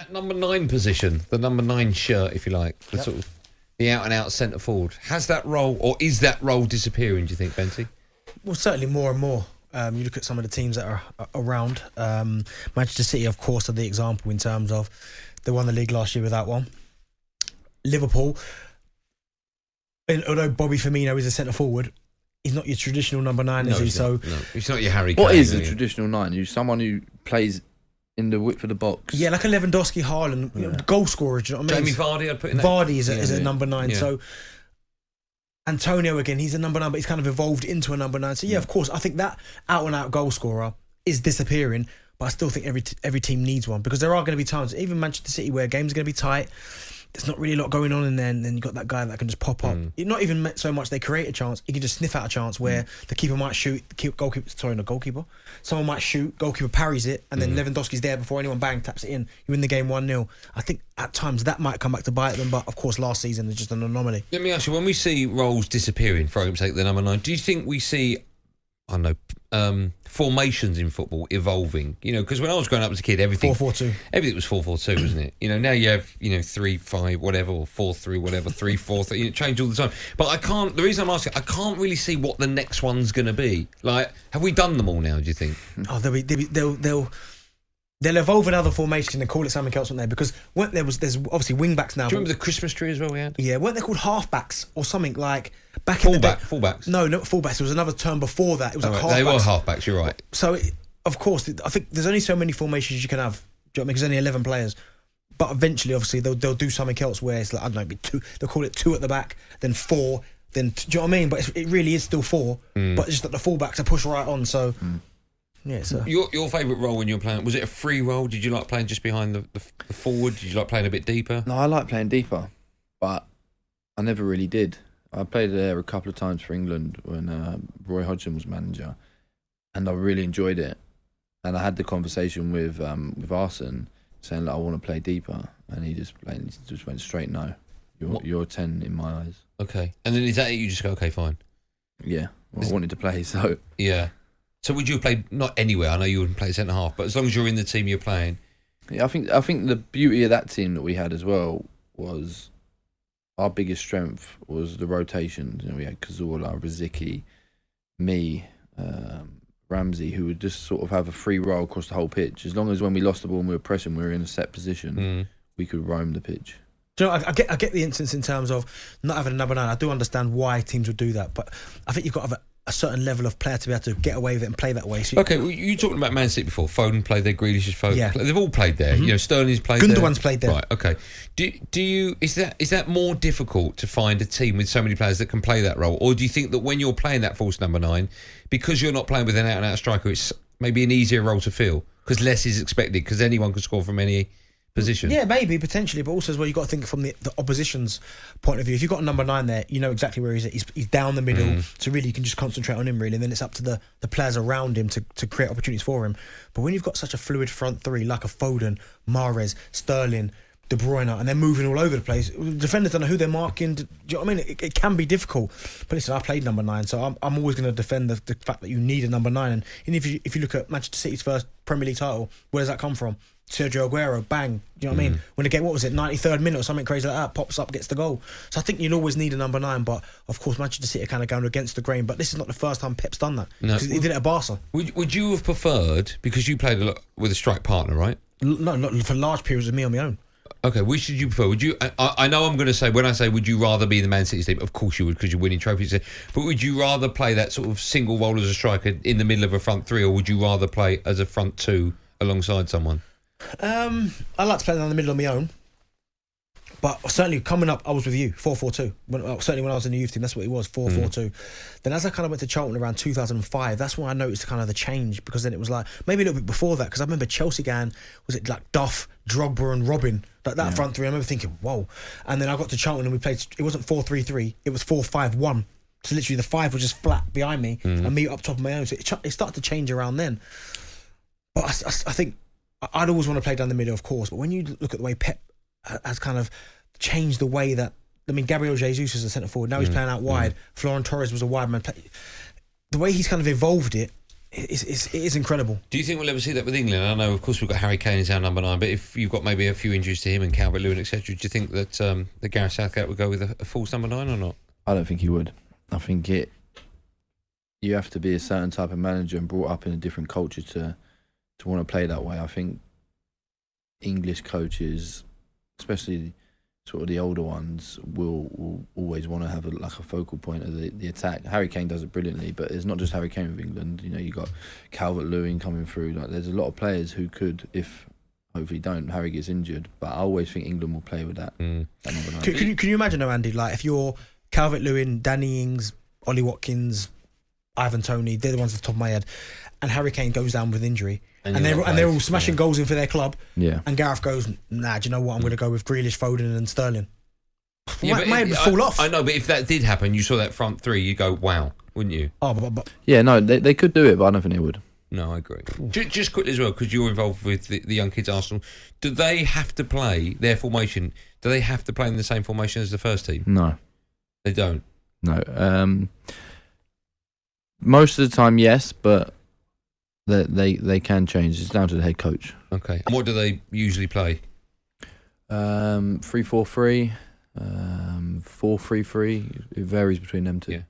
That number 9 position, the number 9 shirt, if you like, the sort of the out-and-out centre forward. Has that role, or is that role disappearing, do you think, Benty? Well, certainly more and more. You look at some of the teams that are around. Manchester City, of course, are the example in terms of they won the league last year without one. Liverpool, although Bobby Firmino is a centre forward, he's not your traditional number 9, is he? No, he's not your Harry Kane. What is a traditional 9? Who's someone who plays in the width of the box? Yeah, like a Lewandowski, Haaland, goal scorer. Do you know what I mean? Jamie Vardy, I'd put in that. Vardy is a number 9. Yeah. So Antonio, again, he's a number 9, but he's kind of evolved into a number 9. So yeah, of course, I think that out-and-out goal scorer is disappearing, but I still think every team needs one, because there are going to be times, even Manchester City, where games are going to be tight. There's not really a lot going on in there, and then you've got that guy that can just pop up. Not even so much they create a chance, he can just sniff out a chance where the keeper might shoot, someone might shoot, goalkeeper parries it, and then Lewandowski's there before anyone taps it in. You win the game 1-0. I think at times that might come back to bite them, but of course last season is just an anomaly. Let me ask you, when we see roles disappearing, for argument's sake, the number 9, do you think we see, I don't know, formations in football evolving? You know, because when I was growing up as a kid, everything 4-4-2. Everything was 4-4-2, wasn't it? You know, now you have 3-5 whatever, or 4-3 whatever, 3-4. You know, change all the time. But I can't. The reason I'm asking, I can't really see what the next one's going to be. Like, have we done them all now? Do you think? Oh, they'll evolve another formation and call it something else, won't they? Because there's obviously wing backs now. Do you remember the Christmas tree as well we had? Yeah, weren't they called halfbacks or something like back in the day? Fullbacks. No, not fullbacks. There was another term before that. It was halfbacks. They were halfbacks. You're right. So, of course, I think there's only so many formations you can have. Do you know what I mean? Because there's only 11 players. But eventually, obviously, they'll do something else where it's like, I don't know, be 2. They'll call it 2 at the back, then 4, then. Do you know what I mean? But it really is still 4. But it's just that the fullbacks are pushed right on. So. Yeah, so. Your favourite role when you were playing, was it a free role? Did you like playing just behind the forward? Did you like playing a bit deeper? No, I like playing deeper, but I never really did. I played there a couple of times for England when Roy Hodgson was manager, and I really enjoyed it. And I had the conversation with Arsene saying that I want to play deeper, and he just went straight no. You're 10 in my eyes. Okay, and then is that it? You just go, okay, fine. Yeah, well, I wanted to play, so yeah. So would you have played, not anywhere, I know you wouldn't play centre half, but as long as you're in the team you're playing? Yeah, I think the beauty of that team that we had as well was our biggest strength was the rotations. You know, we had Cazorla, Rosicky, me, Ramsey, who would just sort of have a free roll across the whole pitch. As long as when we lost the ball and we were pressing, we were in a set position, we could roam the pitch. Do you know, I get the instance in terms of not having a number 9. I do understand why teams would do that, but I think you've got to have a certain level of player to be able to get away with it and play that way. So okay, well, you talking about Man City before. Foden played there, Grealish has played. Yeah. They've all played there. You know, Sterling's played there. Gundogan's played there. Right, okay. Do you is that more difficult to find a team with so many players that can play that role? Or do you think that when you're playing that false number 9, because you're not playing with an out-and-out striker, it's maybe an easier role to fill? Because less is expected, because anyone can score from any position. Yeah, maybe, potentially, but also as well, you've got to think from the opposition's point of view. If you've got a number 9 there, you know exactly where he's at. He's down the middle, so really you can just concentrate on him, really, and then it's up to the players around him to create opportunities for him. But when you've got such a fluid front 3, like a Foden, Mahrez, Sterling, De Bruyne, and they're moving all over the place, defenders don't know who they're marking. Do you know what I mean? It can be difficult. But listen, I played number 9, so I'm always going to defend the fact that you need a number 9. And if you look at Manchester City's first Premier League title, where does that come from? Sergio Aguero, bang. Do you know what I mean? When the game, what was it, 93rd minute or something crazy like that, pops up, gets the goal. So I think you'll always need a number 9, but of course Manchester City are kind of going against the grain. But this is not the first time Pep's done that. No. He did it at Barca. Would you have preferred, because you played a lot with a strike partner, right? No, not for large periods of me on my own. Okay, which did you prefer? Would you? I know I'm going to say, when I say would you rather be the Man City team, of course you would, because you're winning trophies. But would you rather play that sort of single role as a striker in the middle of a front 3, or would you rather play as a front 2 alongside someone? I like to play down the middle on my own, but certainly coming up, I was with you 4-4-2. Certainly when I was in the youth team, that's what it was, 4-4-2. Then as I kind of went to Charlton around 2005, that's when I noticed kind of the change, because then it was like maybe a little bit before that, because I remember Chelsea going, was it like Duff, Drogba and Robin, like that front 3. I remember thinking, whoa. And then I got to Charlton and we played, it wasn't 4-3-3, it was 4-5-1. So literally the 5 was just flat behind me and me up top of my own. So it started to change around then. But I think I'd always want to play down the middle, of course, but when you look at the way Pep has kind of changed the way that, I mean, Gabriel Jesus is a centre forward, now he's playing out wide. Florent Torres was a wide man. The way he's kind of evolved it, it is incredible. Do you think we'll ever see that with England? I know, of course, we've got Harry Kane as our number 9, but if you've got maybe a few injuries to him and Calvert-Lewin, etc., do you think that the Gareth Southgate would go with a false number 9 or not? I don't think he would. I think you have to be a certain type of manager and brought up in a different culture to want to play that way. I think English coaches, especially sort of the older ones, will always want to have a focal point of the attack. Harry Kane does it brilliantly, but it's not just Harry Kane with England. You know, you got Calvert-Lewin coming through. Like, there's a lot of players who could, if hopefully Harry gets injured. But I always think England will play with that. That number 9. Can you imagine though, Andy? Like if you're Calvert-Lewin, Danny Ings, Ollie Watkins, Ivan Toney, they're the ones at the top of my head, and Harry Kane goes down with injury, and they're all smashing goals in for their club. Yeah. And Gareth goes, nah, do you know what? I'm going to go with Grealish, Foden, and Sterling. Yeah, might fall off. I know, but if that did happen, you saw that front three, you go, wow, wouldn't you? Oh, but Yeah, no, they could do it, but I don't think they would. No, I agree. Just quickly as well, because you're involved with the young kids Arsenal. Do they have to play their formation? Do they have to play in the same formation as the first team? No, They don't. no. Most of the time, yes, but they can change. It's down to the head coach. Okay. And what do they usually play? 3-4-3, 4-3-3. It varies between them two. Yeah.